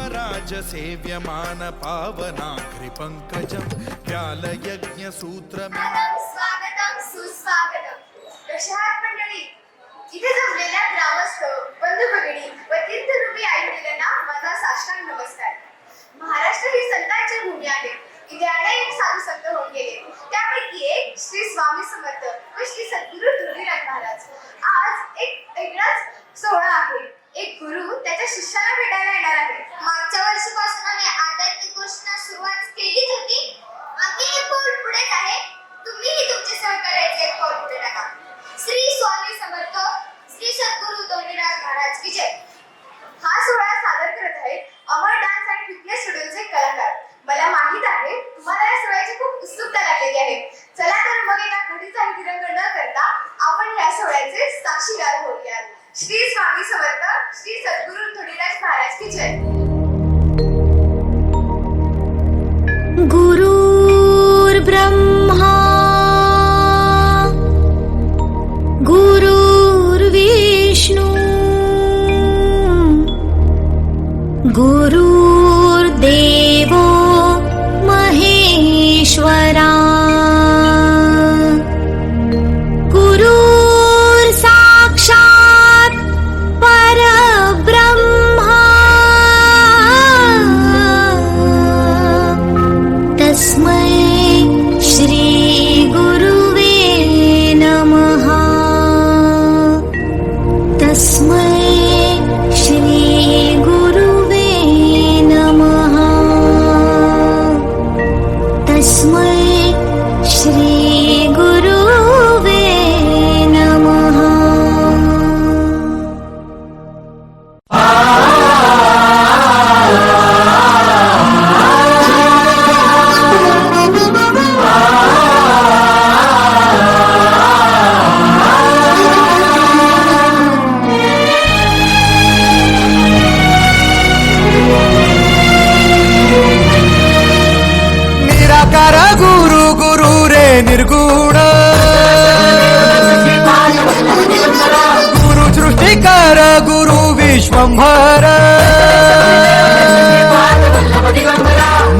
सेव्यमान पावनाघ्रिपङ्कजं व्यालयज्ञसूत्रम् स्वागतम सुस्वागतम. कशा आहात मंडळी? इथे जमलेल्या ग्रामस्थ बंधू भगिनी व तीर्थरूपी आईवडिलांना माझा साष्टांग नमस्कार. महाराष्ट्र ही संतांची भूमी आहे. इथे अनेक साधू संत होऊन गेले. त्यापैकी एक श्री स्वामी समर्थ व श्री सद्गुरू धोंडीराज महाराज. आज एक वेगळाच सोहळा आहे. एक गुरु त्याच्या शिष्याला भेटायला येणार आहे. मागच्या वर्षीपासून आम्ही आध्यात्मिक गोष्टींना सुरुवात केलीच होती. आम्ही एक पाऊल पुढेच आहे. तुम्हीही तुमचे सहकार्याचे एक पाऊल पुढे टाका. श्री स्वामी समर्थ श्री सद्गुरू धोंडीराज महाराज की जय. हा सोहळा सादर करत आहेत अमर डान्स अँड फिटनेस स्टुडिओचे कलाकार. मला माहित आहे तुम्हाला या सोहळ्याची खूप उत्सुकता लागलेली आहे. चला तर मग एका घडीचा विरंग न करता आपण या सोहळ्याचे साक्षीदार होऊया. श्री स्वामी समर्थ श्री सद्गुरू धोंडीराज महाराज की जय. गुरुर्ब्रह्मा गुरुर्विष्णू गुरुर्देवो महेश्वरा गुरुर्साक्षात् परब्रह्मा तस्मै श्री गुरुवे नमः. तस्मै श्री गुरुवे नमः. तस्मै श्री गुरुवे नमः. निराकार गुरु गुरु रे निर्गुण गुरु सृष्टिकर गुरु विश्वंभर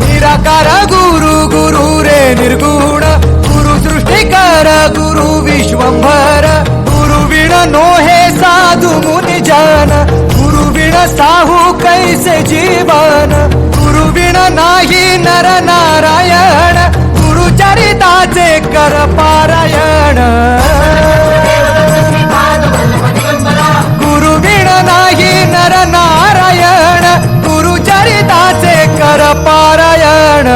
निराकार गुरु गुरु रे निर्गुण गुरु सृष्टिकर गुरु विश्वंभर गुरु विण नो हे साधु मुनि जन गुरु विण साहू कैसे जीवन गुरु विण नाही नर नारायण गुरु चरिताचे कर पारायण गुरु विण नाही नर नारायण गुरु चरिताचे कर पारायण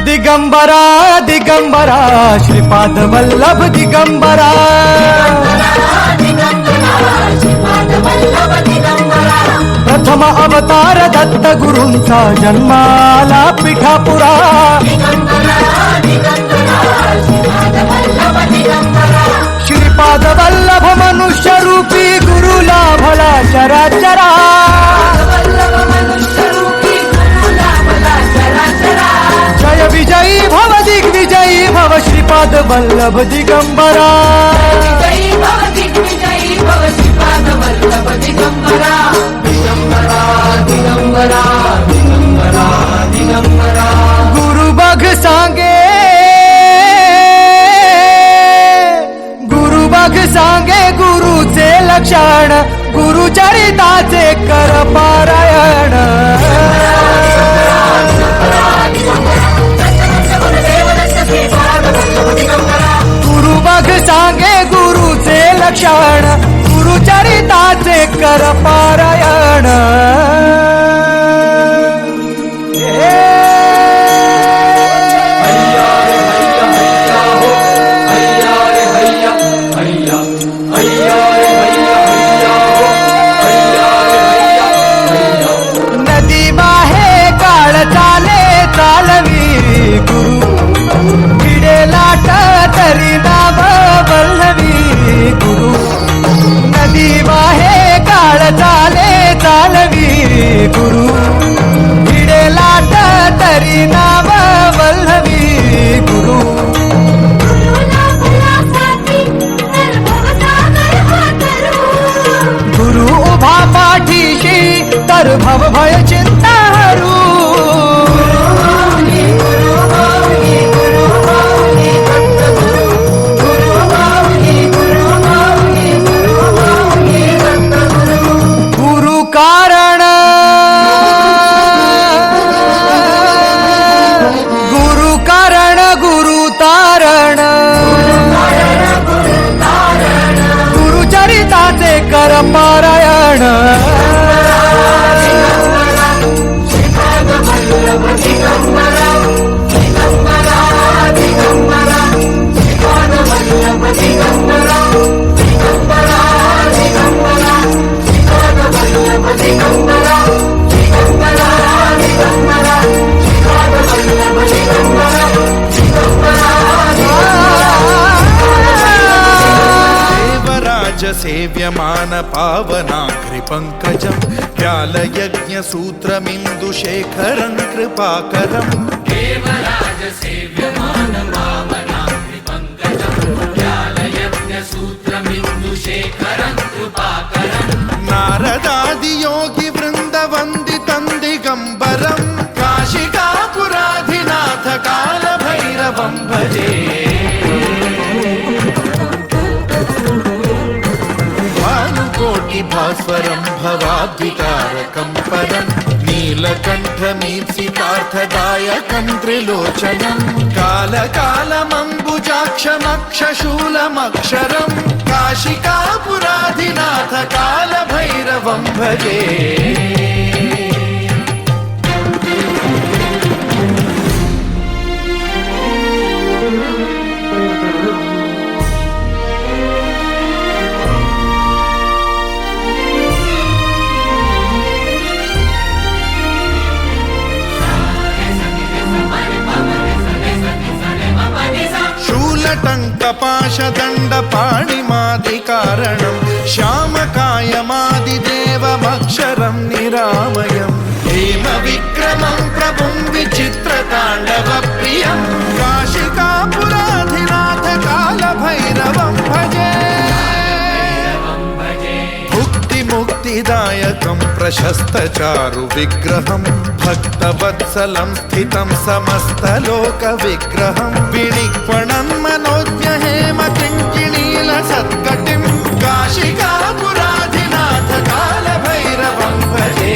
दिगंबरा दिगंबरा श्रीपाद वल्लभ दिगंबरा प्रथम अवतार दत्त गुरूंचा जन्माला पिठापुरा श्रीपाद वल्लभ मनुष्य रूपी गुरु लाभला चराचरा जय विजयी भव दिग्विजयी भव श्रीपाद वल्लभ दिगंबरा गुरु बघ सांगे गुरु बघ सांगे गुरुचे लक्षण गुरु चरिताचे कर पारायण गुरु बघ सांगे गुरुचे लक्षण गुरु चरिताचे कर पारायण नदी माहे काळ चाले चालवी गुरु भिडे लाट सेव्यमान पावनाघ्रिपङ्कजं व्यालयज्ञसूत्रमिन्दुशेखरं कृपाकरम् देवराज सेव्यमान पावनाघ्रिपङ्कजं व्यालयज्ञसूत्रमिन्दुशेखरं कृपाकरम् नारदादियोगिवृन्दवन्दितं दिगम्बरं काशिकापुराधिनाथ कालभैरवं भजे भास्वरं भवाब्धितारकं परं नीलकण्ठमीप्सितार्थदायकं त्रिलोचनं कालकालमम्बुजाक्षमक्षशूलमक्षरं काशिकापुराधिनाथ कालभैरवं भजे शूलटङ्कपाशदण्डपाणिमादिकारणं श्यामकायमादिदेवमक्षरं निरामयं हेमविक्रमं प्रभुं विचित्रताण्डवप्रियं काशिकापुराधिनाथ कालभैरवं भजे मुक्तिदायकं प्रशस्तचारुविग्रहं भक्तवत्सलं स्थितं समस्तलोकविग्रहं विनिक्वणं मनोज्ञहेमकिङ्किणीलसत्कटिं काशिकापुराधिनाथ कालभैरवं भजे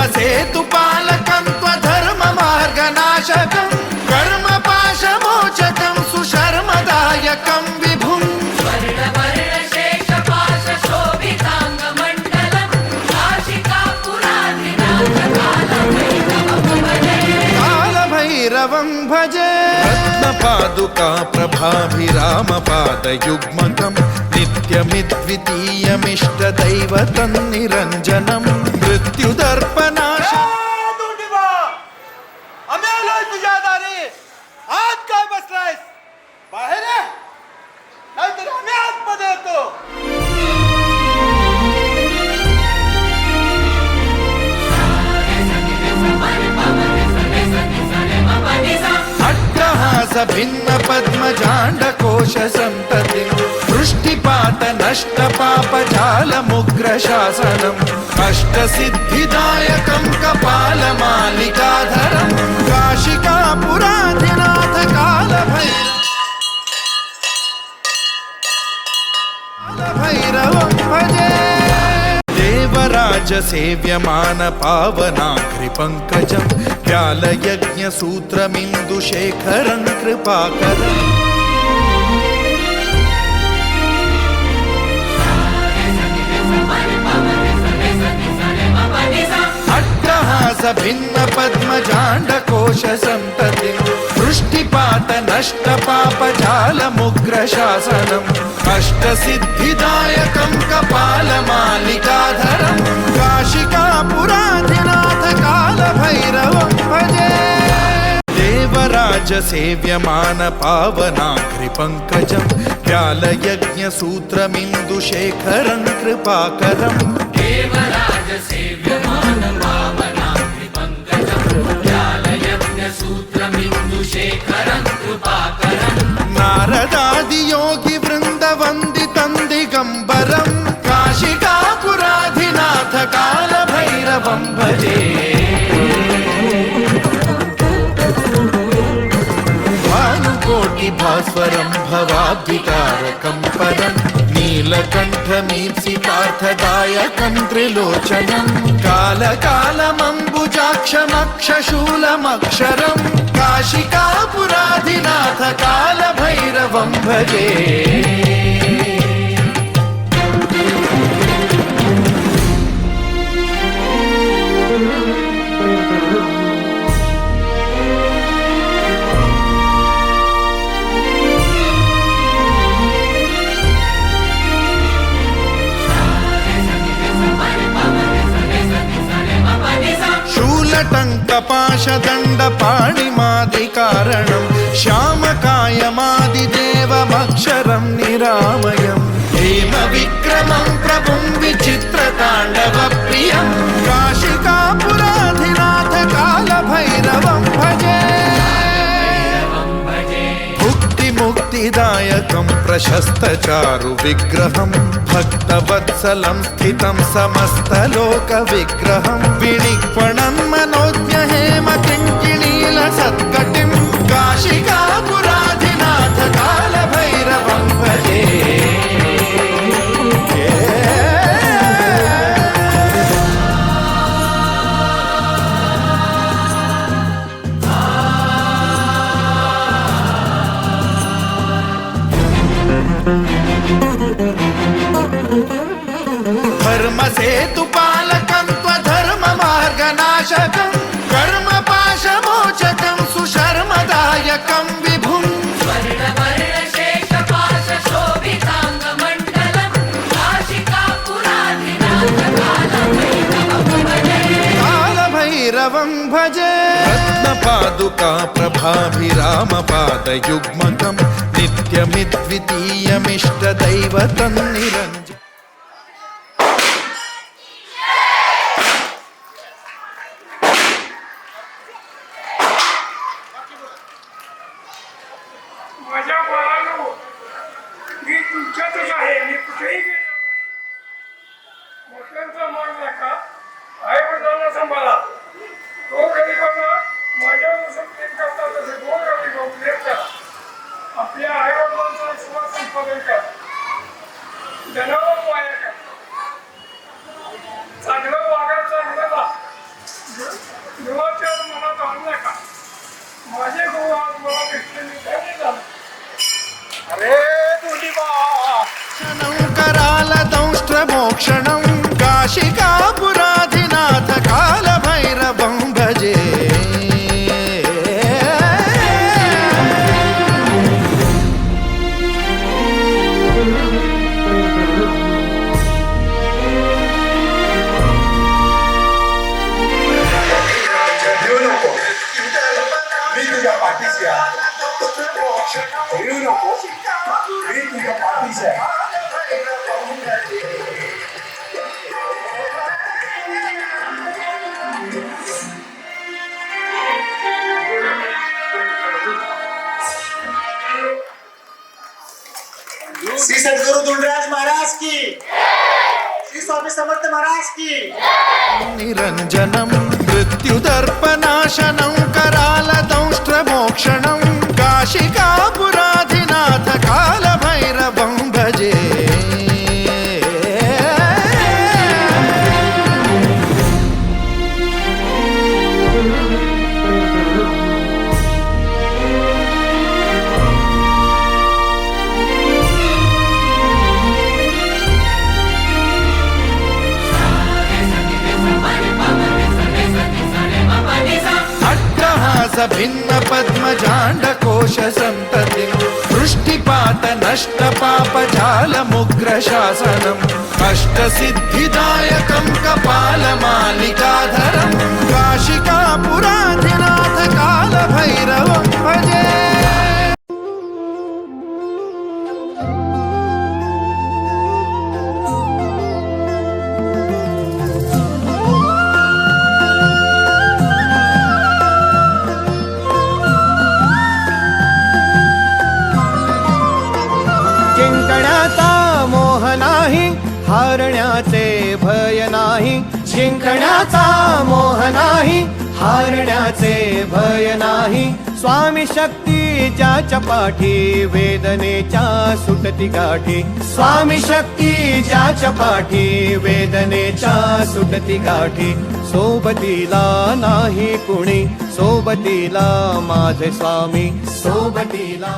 धर्मसेतुपालकं त्वधर्ममार्गनाशकं कर्मपाशमोचकं सुशर्मदायकं विभुं वर्णवर्णशेषपाशशोभिताङ्गमण्डलं काशिकापुराधिनाथ कालभैरवं भजे रत्नपादुका प्रभाभिरामपादयुग्मकं नित्यमिद्वितीयमिष्टदैवतं निरञ्जनं मृत्युदर्पनाश आम्ही आलोय तुझ्या दारी आज काय बसलायस बाहेर ये नाहीतर आम्ही आतमध्ये येतो अट्टहास भिन्न पद्मजाण्डकोश सन्ततिं वृष्टिपात नष्ट पापजालमुग्रशासनम् अष्टसिद्धिदायकं कपालमालिकाधरं काशिकापुराधिनाथ कालभैरवं भजे देवराज सेव्यमान पावनाघ्रिपङ्कजं व्यालयज्ञसूत्रमिन्दुशेखरं कृपाकरम् अट्टहास भिन्न पद्मजाण्डकोश सन्ततिं वृष्टिपात नष्ट पापजालमुग्रशासनम् अष्टसिद्धिदायकं कपालमालिकाधरं काशिकापुराधिनाथ कालभैरवं भजे देवराज सेव्यमान पावनाघ्रिपङ्कजं व्यालयज्ञसूत्रमिन्दुशेखरं कृपाकरम् देवराज सेव्यमान पावनाघ्रिपङ्कजं व्यालयज्ञसूत्रमिन्दुशेखरं कृपाकरम् नारदादियोगिवृन्दवन्दितं दिगम्बरं काशिकापुराधिनाथ कालभैरवं भजे भानुकोटिभास्वरं भवाब्धितारकं परं नीलकण्ठमीप्सितार्थदायकं त्रिलोचनं कालकालमम्बुजाक्षमक्षशूलमक्षरं काशिकापुराधिनाथ कालभैरवं भजे कलङ्कपाशदण्डपाणिमादिकारणं श्यामकायमादिदेवमक्षरं निरामयम् हेमविक्रमं प्रभुं विचित्रताण्डवप्रियं काशिकापुराधिनाथ कालभैरवं भजे मुक्तिदायकं प्रशस्तचारु विग्रहं भक्तवत्सलं स्थितं समस्तलोकविग्रहं विनिक्वणं मनोज्ञहेम किङ्किणीलसत्कटिं काशिकापुराधिनाथ कालभैरवं भजे धर्मसेतुपालकं त्वधर्ममार्गनाशकं कर्मपाशमोचकं सुशर्मदायकं विभुं स्वर्णवर्णशेषपाशशोभिताङ्गमण्डलं कालभैरवं भजे रत्नपादुका प्रभाभिरामपादयुग्मकं नित्यमिद्वितीयमिष्टदैवतं निरञ्जनम् माझ्या बाळांनो, मी तुमच्यातच आहे. मी कुठेही गेलो नाही. मोठ्यांचा मान राखा, आई वडिलांना सांभाळा. तो गरीबांना माझ्यावर जसं प्रेम करतात तसे दोन गरीब प्रेम करा. आपल्या आई वडिलांचा विश्वास संपादन करा. जनावर वाया करा. चांगलं वागा, चांगलं वा. देवाच्या मनात आणू नका. माझे भाऊ आज मला भेटले, मी धन्य झालो. अरे दोन्ही करालदंष्ट्रमोक्षणं काशिकापुराधिनाथ कालभैरवं भजे मी तुझ्या पाठीशी आहे. येऊ नको, मी तुझ्या पाठीशी आहे. श्री सद्गुरु धुंडराज महाराज की, श्री स्वामी समर्थ महाराज की. निरञ्जनं मृत्युदर्पनाशनं करालदंष्ट्रमोक्षणं काशिकापुराधिनाथ कालभैरवं भजे भिन्न पद्मजाण्डकोश सन्ततिं वृष्टिपात नष्ट पापजालमुग्रशासनम् अष्टसिद्धिदायकं कपालमालिकाधरं काशिकापुराधिनाथ कालभैरवं भजे जिंकण्याचा मोह नाही, हारण्याचे भय नाही. जिंकण्याचा मोह नाही, हारण्याचे भय नाही. स्वामी शक्ती ज्याच्या पाठी, वेदनेच्या सुटती गाठी. स्वामी शक्ती ज्याच्या पाठी, वेदनेच्या सुटती गाठी. सोबतीला नाही कुणी, सोबतीला माझे स्वामी, सोबतीला